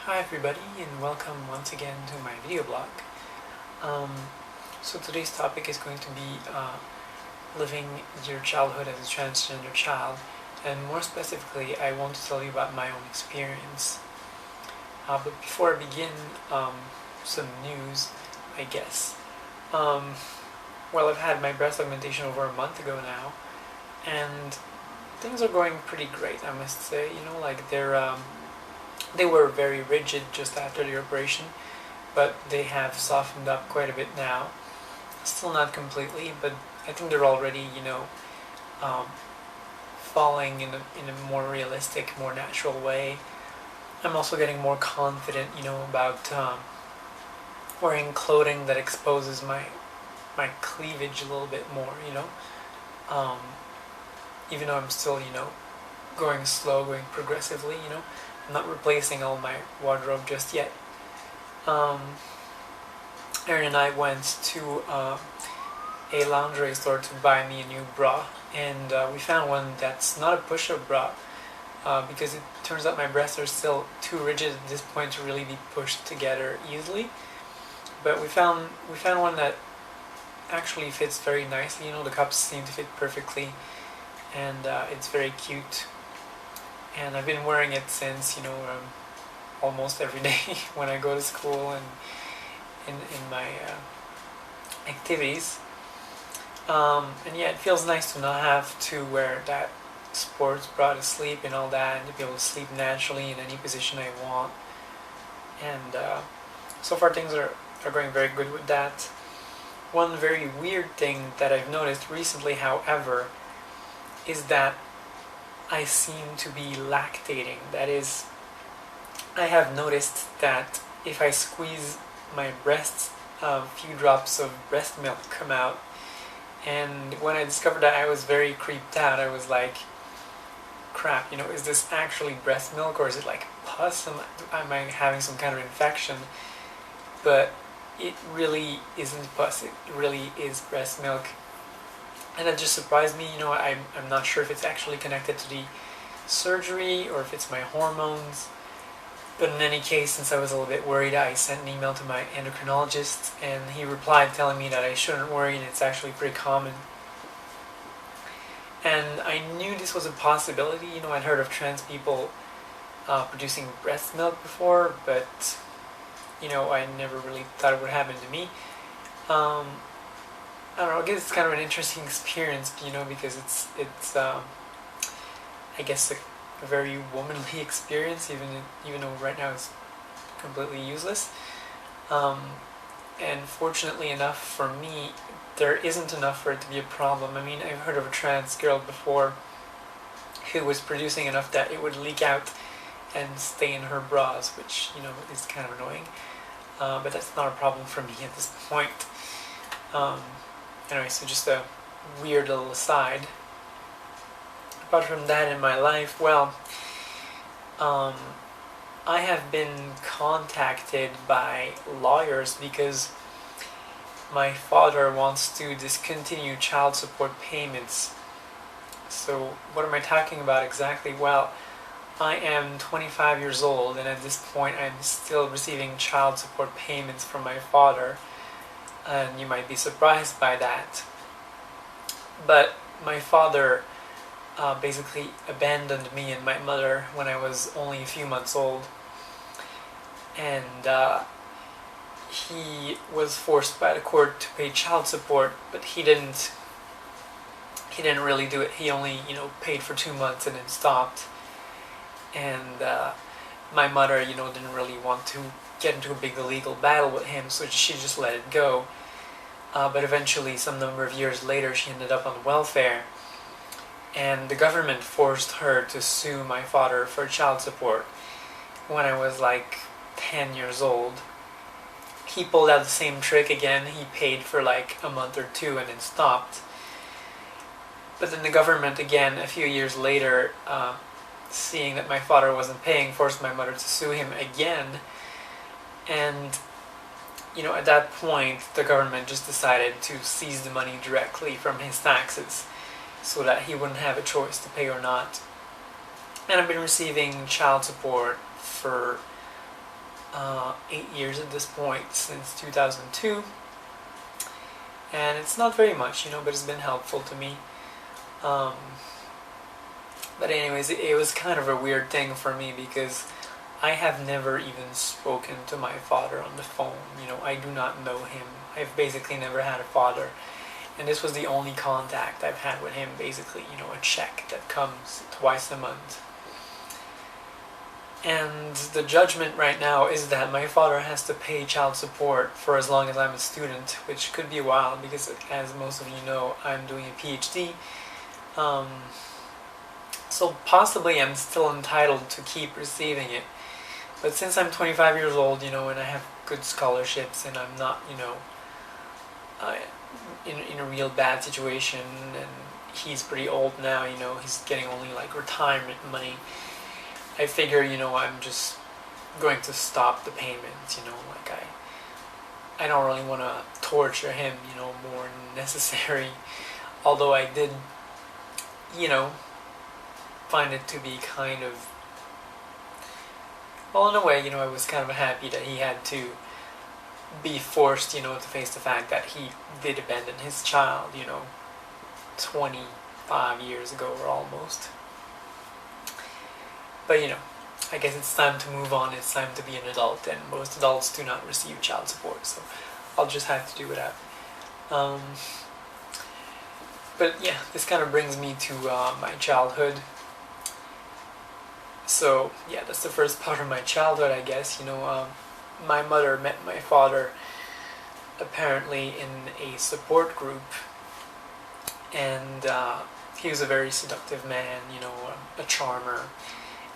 Hi everybody, and welcome once again to my video blog. So today's topic is going to be living your childhood as a transgender child, and more specifically I want to tell you about my own experience. But before I begin, some news, I guess. Well, I've had my breast augmentation over a month ago now, and things are going pretty great, I must say. They were very rigid just after the operation, but they have softened up quite a bit now. Still not completely, but I think they're already, um, falling in a more realistic, more natural way. I'm also getting more confident, about wearing clothing that exposes my cleavage a little bit more, Um, even though I'm still, going slow, going progressively, I'm not replacing all my wardrobe just yet. Erin and I went to a lingerie store to buy me a new bra, and we found one that's not a push-up bra because it turns out my breasts are still too rigid at this point to really be pushed together easily. But we found one that actually fits very nicely. The cups seem to fit perfectly, and it's very cute. And I've been wearing it since, almost every day when I go to school and in my activities. And yeah, it feels nice to not have to wear that sports bra to sleep and all that, and to be able to sleep naturally in any position I want. And so far things are going very good with that. One very weird thing that I've noticed recently, however, is that I seem to be lactating. That is, I have noticed that if I squeeze my breasts, a few drops of breast milk come out. And when I discovered that, I was very creeped out. I was like, crap, is this actually breast milk, or is it like pus? Am I having some kind of infection? But it really isn't pus. It really is breast milk. And that just surprised me. I'm not sure if it's actually connected to the surgery or if it's my hormones. But in any case, since I was a little bit worried, I sent an email to my endocrinologist, and he replied telling me that I shouldn't worry and it's actually pretty common. And I knew this was a possibility. I'd heard of trans people producing breast milk before, but I never really thought it would happen to me. I don't know, I guess it's kind of an interesting experience, because it's I guess a very womanly experience, even though right now it's completely useless. And fortunately enough for me, there isn't enough for it to be a problem. I mean, I've heard of a trans girl before who was producing enough that it would leak out and stay in her bras, which, is kind of annoying. But that's not a problem for me at this point. Anyway, so just a weird little aside. Apart from that in my life, well, I have been contacted by lawyers because my father wants to discontinue child support payments. So what am I talking about exactly? Well, I am 25 years old, and at this point I'm still receiving child support payments from my father. And you might be surprised by that. But my father basically abandoned me and my mother when I was only a few months old. And he was forced by the court to pay child support, but he didn't really do it. He only, paid for 2 months and then stopped. And my mother, didn't really want to get into a big legal battle with him, so she just let it go. But eventually, some number of years later, she ended up on welfare, and the government forced her to sue my father for child support when I was like 10 years old. He pulled out the same trick again. He paid for like a month or two and then stopped. But then the government again, a few years later, seeing that my father wasn't paying, forced my mother to sue him again. And at that point, the government just decided to seize the money directly from his taxes so that he wouldn't have a choice to pay or not. And I've been receiving child support for 8 years at this point, since 2002. And it's not very much, but it's been helpful to me. Um, but anyways, it was kind of a weird thing for me because I have never even spoken to my father on the phone. I do not know him. I've basically never had a father. And this was the only contact I've had with him, basically, a check that comes twice a month. And the judgment right now is that my father has to pay child support for as long as I'm a student, which could be a while because, as most of you know, I'm doing a PhD. So possibly I'm still entitled to keep receiving it. But since I'm 25 years old, and I have good scholarships and I'm not, in a real bad situation, and he's pretty old now, he's getting only like retirement money, I figure, I'm just going to stop the payments, like I don't really want to torture him, more than necessary, although I did, find it to be kind of, well, in a way, I was kind of happy that he had to be forced, to face the fact that he did abandon his child, 25 years ago or almost. But, I guess it's time to move on, it's time to be an adult, and most adults do not receive child support, so I'll just have to do without. But yeah, this kind of brings me to my childhood. So yeah, that's the first part of my childhood, I guess. My mother met my father apparently in a support group, and he was a very seductive man, a charmer,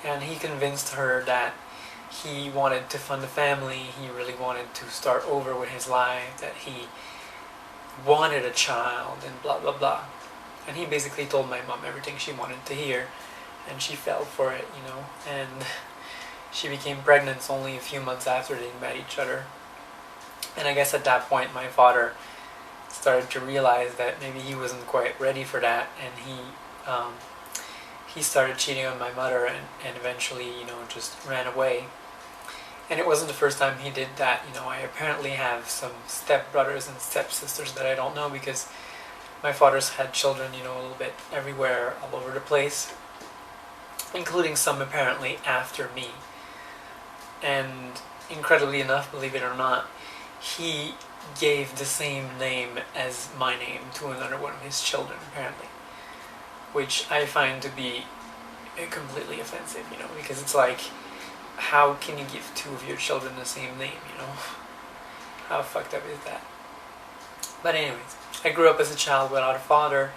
and he convinced her that he wanted to fund a family, he really wanted to start over with his life, that he wanted a child, and blah blah blah. And he basically told my mom everything she wanted to hear, and she fell for it, and she became pregnant only a few months after they met each other. And I guess at that point my father started to realize that maybe he wasn't quite ready for that, and he started cheating on my mother, and eventually, just ran away. And it wasn't the first time he did that. I apparently have some stepbrothers and stepsisters that I don't know, because my father's had children, a little bit everywhere, all over the place, including some apparently after me. And incredibly enough, believe it or not, he gave the same name as my name to another one of his children, apparently. Which I find to be completely offensive, because it's like, how can you give two of your children the same name, How fucked up is that? But anyways, I grew up as a child without a father,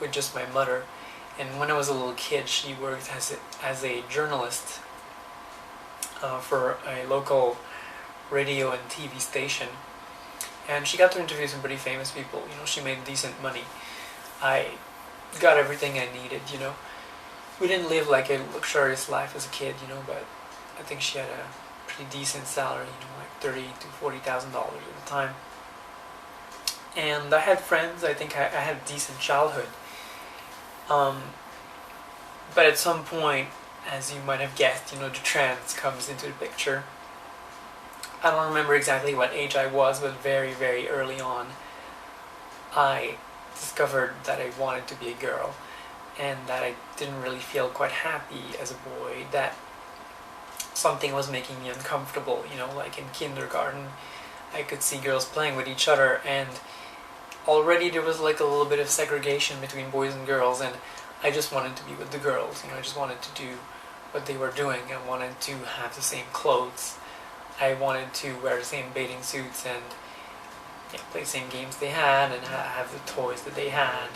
with just my mother, and when I was a little kid, she worked as a journalist for a local radio and TV station, and she got to interview some pretty famous people. She made decent money. I got everything I needed. We didn't live like a luxurious life as a kid, but I think she had a pretty decent salary, like $30,000 to $40,000 at the time. And I had friends. I think I had a decent childhood. But at some point, as you might have guessed, the trans comes into the picture. I don't remember exactly what age I was, but very, very early on, I discovered that I wanted to be a girl, and that I didn't really feel quite happy as a boy, that something was making me uncomfortable, like in kindergarten, I could see girls playing with each other, and already there was like a little bit of segregation between boys and girls, and I just wanted to be with the girls, I just wanted to do what they were doing. I wanted to have the same clothes, I wanted to wear the same bathing suits, and play the same games they had, and have the toys that they had.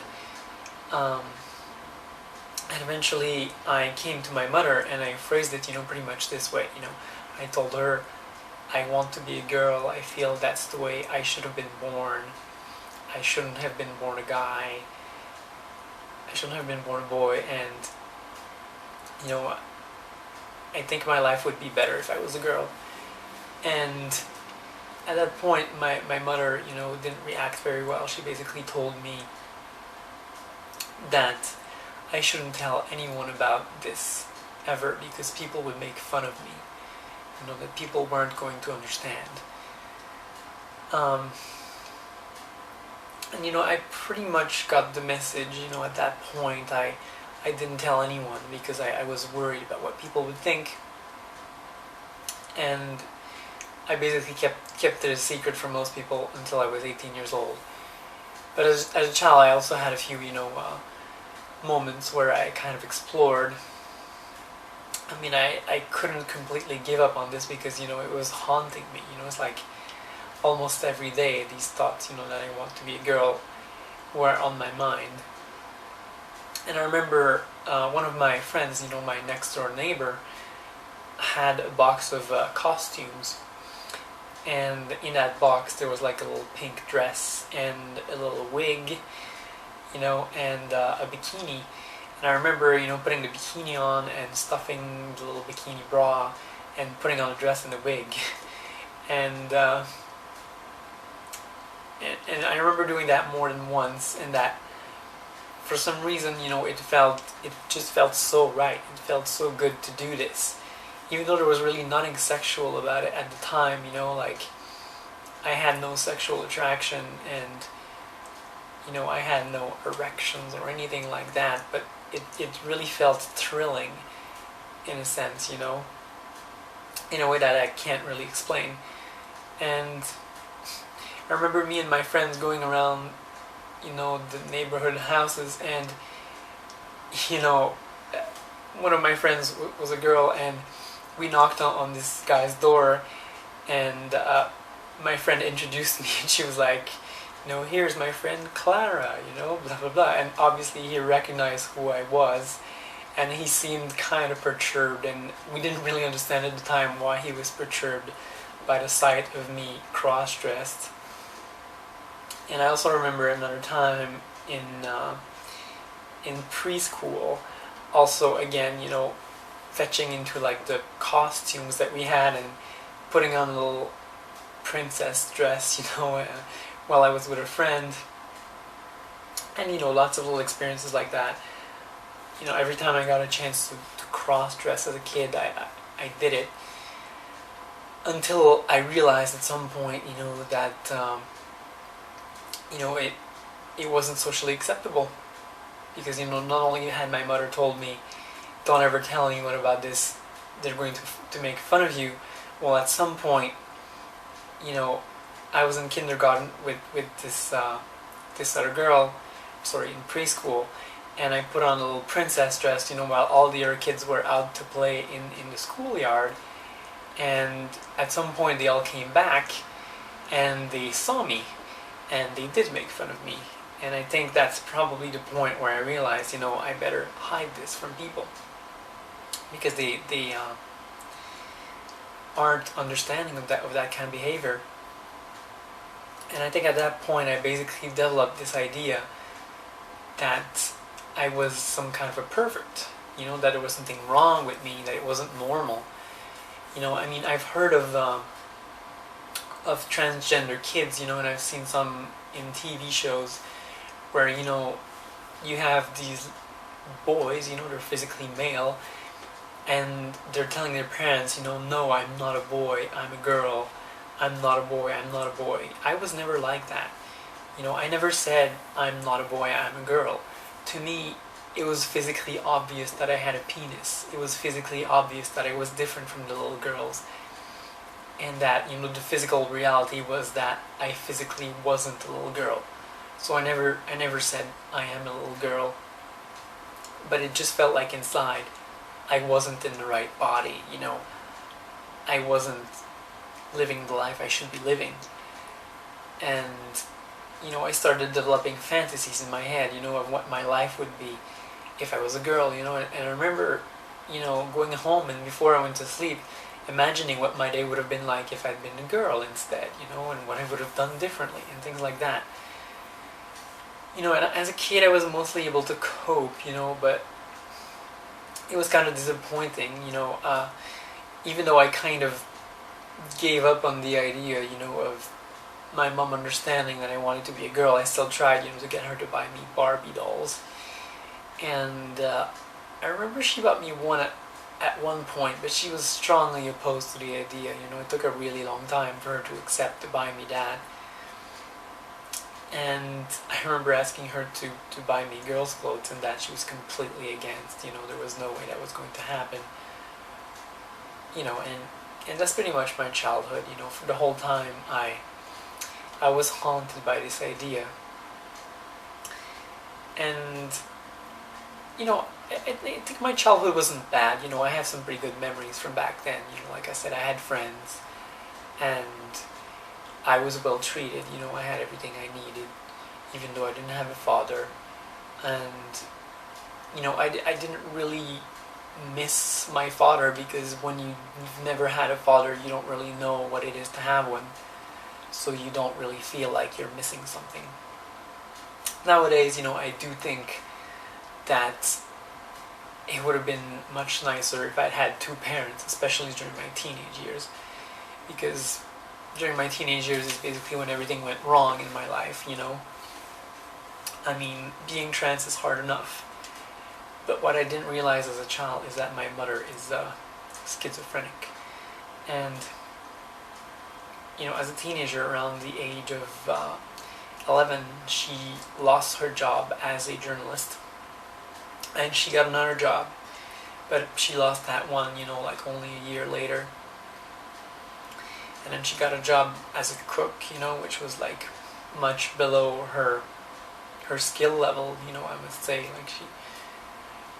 And eventually I came to my mother, and I phrased it, pretty much this way. I told her, I want to be a girl, I feel that's the way I should have been born. I shouldn't have been born a guy. I shouldn't have been born a boy, and I think my life would be better if I was a girl. And at that point, my mother, didn't react very well. She basically told me that I shouldn't tell anyone about this ever, because people would make fun of me. that people weren't going to understand. Um, and I pretty much got the message. At that point, I didn't tell anyone because I was worried about what people would think, and I basically kept it a secret from most people until I was 18 years old. But as a child, I also had a few moments where I kind of explored. I mean, I couldn't completely give up on this because it was haunting me. It's like almost every day these thoughts that I want to be a girl were on my mind. And I remember one of my friends, my next door neighbor, had a box of costumes, and in that box there was like a little pink dress and a little wig, and a bikini. And I remember putting the bikini on and stuffing the little bikini bra and putting on the dress and the wig. and I remember doing that more than once, and that for some reason, it just felt so right. It felt so good to do this. Even though there was really nothing sexual about it at the time, like I had no sexual attraction, and I had no erections or anything like that, but it really felt thrilling in a sense, in a way that I can't really explain. And I remember me and my friends going around, the neighborhood houses, and one of my friends was a girl, and we knocked on this guy's door, and my friend introduced me, and she was like, here's my friend Clara, blah blah blah. And obviously he recognized who I was, and he seemed kind of perturbed, and we didn't really understand at the time why he was perturbed by the sight of me cross-dressed. And I also remember another time in preschool, also again, fetching into like the costumes that we had and putting on a little princess dress, while I was with a friend. And lots of little experiences like that. Every time I got a chance to cross-dress as a kid, I did it. Until I realized at some point, that it wasn't socially acceptable. Because, not only had my mother told me, don't ever tell anyone about this, they're going to make fun of you. Well, at some point, I was in kindergarten with this other girl, in preschool, and I put on a little princess dress, while all the other kids were out to play in the schoolyard. And at some point they all came back, and they saw me, and they did make fun of me. And I think that's probably the point where I realized, I better hide this from people, because they aren't understanding of that kind of behavior. And I think at that point I basically developed this idea that I was some kind of a pervert, that there was something wrong with me, that it wasn't normal. I've heard of transgender kids, and I've seen some in TV shows where, you have these boys, they're physically male, and they're telling their parents, no, I'm not a boy, I'm a girl, I'm not a boy, I'm not a boy. I was never like that. I never said, I'm not a boy, I'm a girl. To me, it was physically obvious that I had a penis. It was physically obvious that I was different from the little girls. And that, the physical reality was that I physically wasn't a little girl. So I never said I am a little girl. But it just felt like inside I wasn't in the right body, I wasn't living the life I should be living. And, I started developing fantasies in my head, of what my life would be if I was a girl, and I remember, going home and before I went to sleep, imagining what my day would have been like if I'd been a girl instead, and what I would have done differently and things like that. And as a kid I was mostly able to cope, but it was kind of disappointing, even though I kind of gave up on the idea, of my mom understanding that I wanted to be a girl. I still tried, to get her to buy me Barbie dolls. And I remember she bought me one at one point, but she was strongly opposed to the idea. You know, it took a really long time for her to accept to buy me that. And I remember asking her to buy me girls' clothes, and that she was completely against. You know, there was no way that was going to happen. You know, and that's pretty much my childhood. You know, for the whole time I was haunted by this idea. And you know, I think my childhood wasn't bad. You know, I have some pretty good memories from back then. You know, like I said, I had friends, and I was well treated. You know, I had everything I needed, even though I didn't have a father. And you know, I didn't really miss my father, because when you've never had a father, you don't really know what it is to have one. So you don't really feel like you're missing something. Nowadays, you know, I do think that it would have been much nicer if I'd had two parents, especially during my teenage years, because during my teenage years is basically when everything went wrong in my life, you know. I mean, being trans is hard enough, but what I didn't realize as a child is that my mother is schizophrenic. And you know, as a teenager, around the age of 11, she lost her job as a journalist, and she got another job, but she lost that one, you know, like only a year later. And then she got a job as a cook, you know, which was like much below her skill level, you know, I must say. Like, she,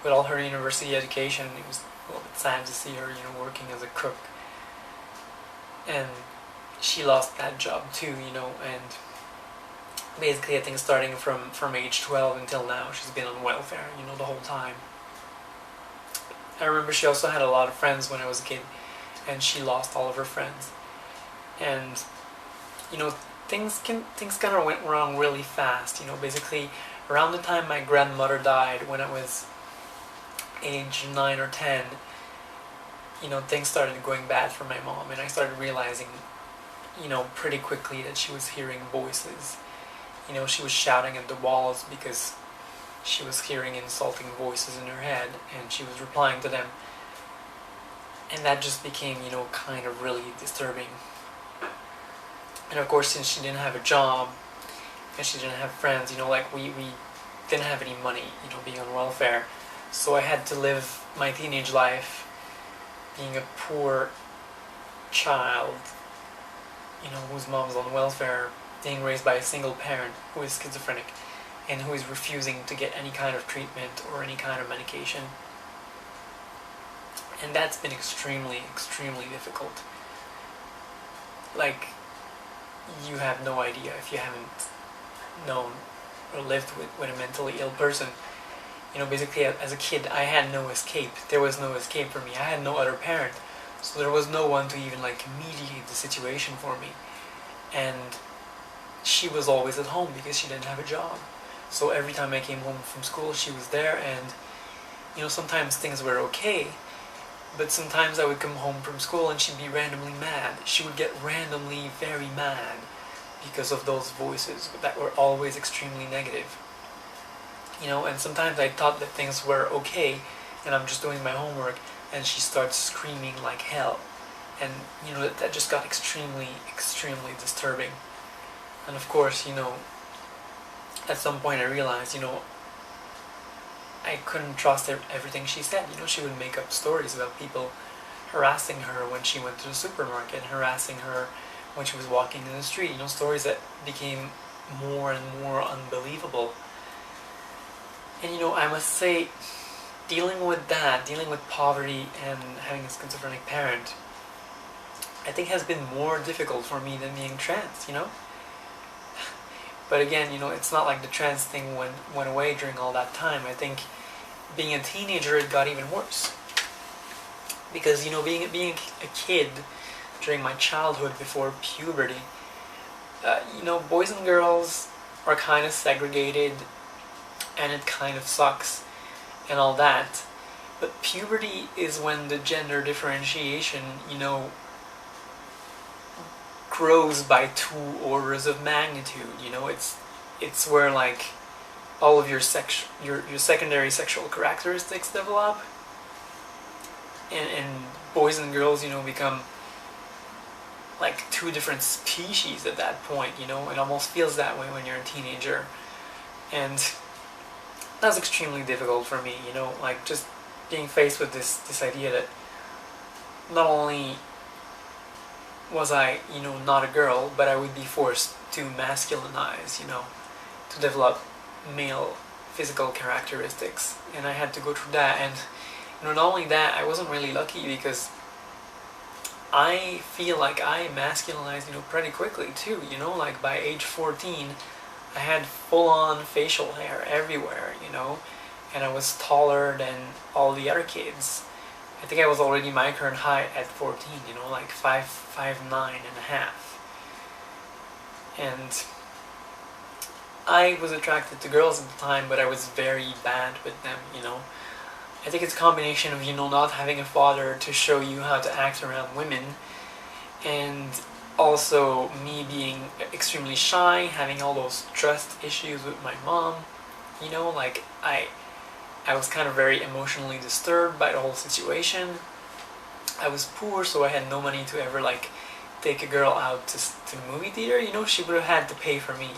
with all her university education, it was a little bit sad to see her, you know, working as a cook. And she lost that job too, you know, and basically I think starting from age 12 until now, she's been on welfare, you know, the whole time. I remember she also had a lot of friends when I was a kid, and she lost all of her friends. And you know, things kind of went wrong really fast. You know, basically around the time my grandmother died, when I was age 9 or 10, you know, things started going bad for my mom, and I started realizing, you know, pretty quickly that she was hearing voices. You know, she was shouting at the walls because she was hearing insulting voices in her head, and she was replying to them. And that just became, you know, kind of really disturbing. And of course, since she didn't have a job and she didn't have friends, you know, like we didn't have any money, you know, being on welfare. So I had to live my teenage life being a poor child, you know, whose mom's on welfare, being raised by a single parent who is schizophrenic and who is refusing to get any kind of treatment or any kind of medication. And that's been extremely, extremely difficult. Like, you have no idea if you haven't known or lived with a mentally ill person. You know, basically as a kid, I had no escape. There was no escape for me. I had no other parent. So there was no one to even like mediate the situation for me. And she was always at home because she didn't have a job. So every time I came home from school, she was there, and you know, sometimes things were okay, but sometimes I would come home from school and she'd be randomly mad. She would get randomly very mad because of those voices that were always extremely negative. You know, and sometimes I thought that things were okay and I'm just doing my homework, and she starts screaming like hell. And you know, that just got extremely, extremely disturbing. And of course, you know, at some point I realized, you know, I couldn't trust everything she said. You know, she would make up stories about people harassing her when she went to the supermarket, harassing her when she was walking in the street. You know, stories that became more and more unbelievable. And you know, I must say, dealing with that, dealing with poverty and having a schizophrenic parent, I think has been more difficult for me than being trans, you know? But again, you know, it's not like the trans thing went away during all that time. I think being a teenager, it got even worse. Because, you know, being a kid during my childhood before puberty, you know, boys and girls are kind of segregated, and it kind of sucks and all that. But puberty is when the gender differentiation, you know, grows by 2 orders of magnitude. You know, it's where like all of your secondary sexual characteristics develop. and boys and girls, become like two different species at that point. It almost feels that way when you're a teenager, and that's extremely difficult for me. Like just being faced with this idea that not only was I, not a girl, but I would be forced to masculinize, to develop male physical characteristics, and I had to go through that. And not only that, I wasn't really lucky because I feel like I masculinized, pretty quickly too. Like by age 14, I had full-on facial hair everywhere, and I was taller than all the other kids. I think I was already my current height at 14, like 5'9.5". And I was attracted to girls at the time, but I was very bad with them, I think it's a combination of, not having a father to show you how to act around women, and also me being extremely shy, having all those trust issues with my mom, like I was kind of very emotionally disturbed by the whole situation. I was poor, so I had no money to ever like take a girl out to movie theater. She would have had to pay for me,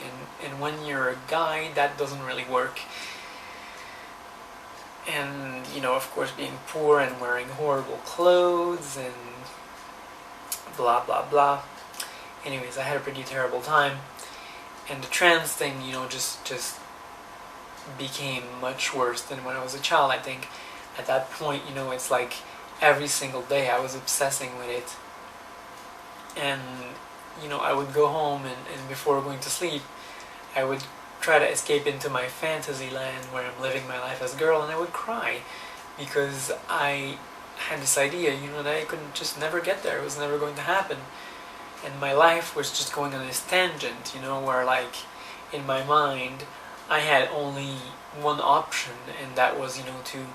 and when you're a guy, that doesn't really work. And of course, being poor and wearing horrible clothes and blah blah blah. Anyways, I had a pretty terrible time, and the trans thing, just became much worse than when I was a child. I think at that point, it's like every single day I was obsessing with it, and I would go home, and before going to sleep, I would try to escape into my fantasy land where I'm living my life as a girl, and I would cry because I had this idea, that I could just never get there. It was never going to happen, and my life was just going on this tangent, where like in my mind I had only one option, and that was, to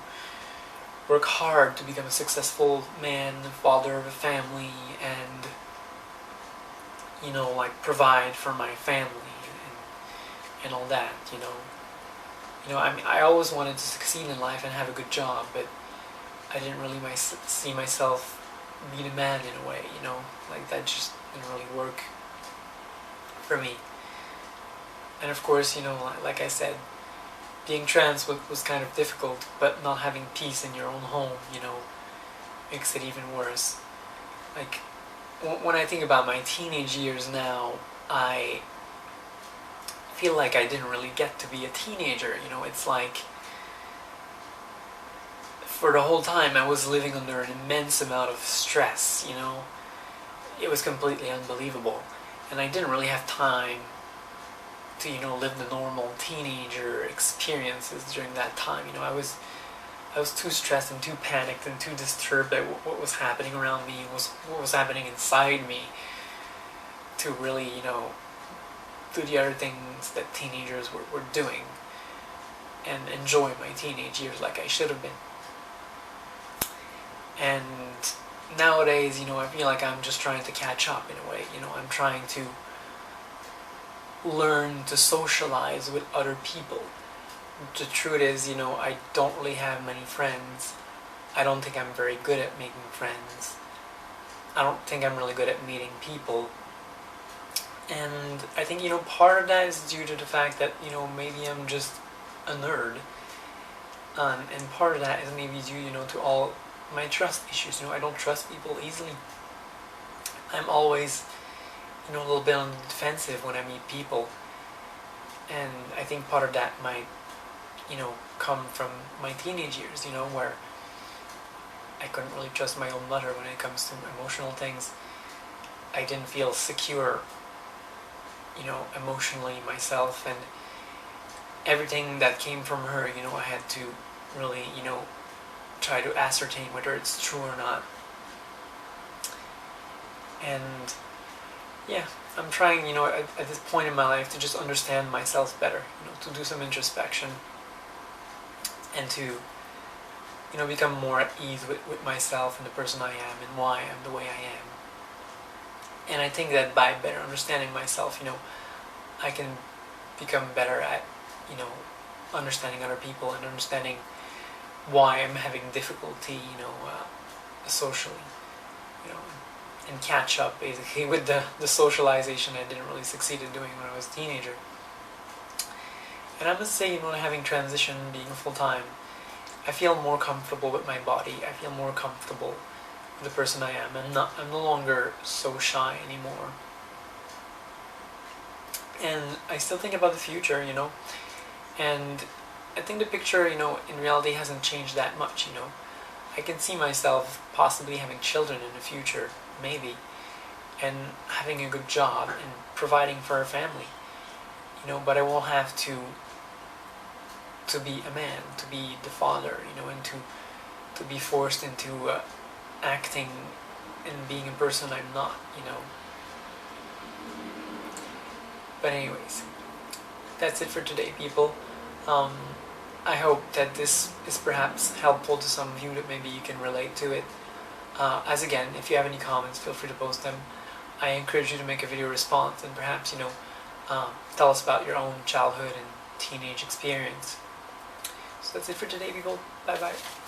work hard to become a successful man, father of a family, and like provide for my family and all that. I always wanted to succeed in life and have a good job, but I didn't really see myself being a man in a way. Like that just didn't really work for me. And of course, like I said, being trans was kind of difficult, but not having peace in your own home, makes it even worse. Like, when I think about my teenage years now, I feel like I didn't really get to be a teenager. It's like for the whole time I was living under an immense amount of stress. It was completely unbelievable, and I didn't really have time to live the normal teenager experiences during that time. I was too stressed and too panicked and too disturbed by what was happening around me, what was happening inside me, to really do the other things that teenagers were doing and enjoy my teenage years like I should have been. And nowadays, I feel like I'm just trying to catch up in a way. I'm trying to learn to socialize with other people. The truth is, I don't really have many friends. I don't think I'm very good at making friends. I don't think I'm really good at meeting people. And I think, part of that is due to the fact that, maybe I'm just a nerd. And part of that is maybe due, to all my trust issues. I don't trust people easily. I'm always, a little bit on the defensive when I meet people. And I think part of that might, come from my teenage years, where I couldn't really trust my own mother when it comes to emotional things. I didn't feel secure, emotionally myself, and everything that came from her, I had to really, try to ascertain whether it's true or not. And yeah, I'm trying, at this point in my life to just understand myself better, to do some introspection and to, become more at ease with myself and the person I am and why I'm the way I am. And I think that by better understanding myself, I can become better at, understanding other people and understanding why I'm having difficulty, socially, you know, and catch up basically with the socialization I didn't really succeed in doing when I was a teenager. And I must say, you know, having transitioned, being full-time, I feel more comfortable with my body. I feel more comfortable with the person I am. I'm no longer so shy anymore. And I still think about the future, you know, and I think the picture, you know, in reality hasn't changed that much, you know. I can see myself possibly having children in the future, maybe, and having a good job and providing for a family, you know, but I won't have to be a man, to be the father, you know, and to be forced into acting and being a person I'm not, you know. But anyways, that's it for today, people. I hope that this is perhaps helpful to some of you, that maybe you can relate to it. As again, if you have any comments, feel free to post them. I encourage you to make a video response and perhaps, you know, tell us about your own childhood and teenage experience. So that's it for today, people. Bye bye.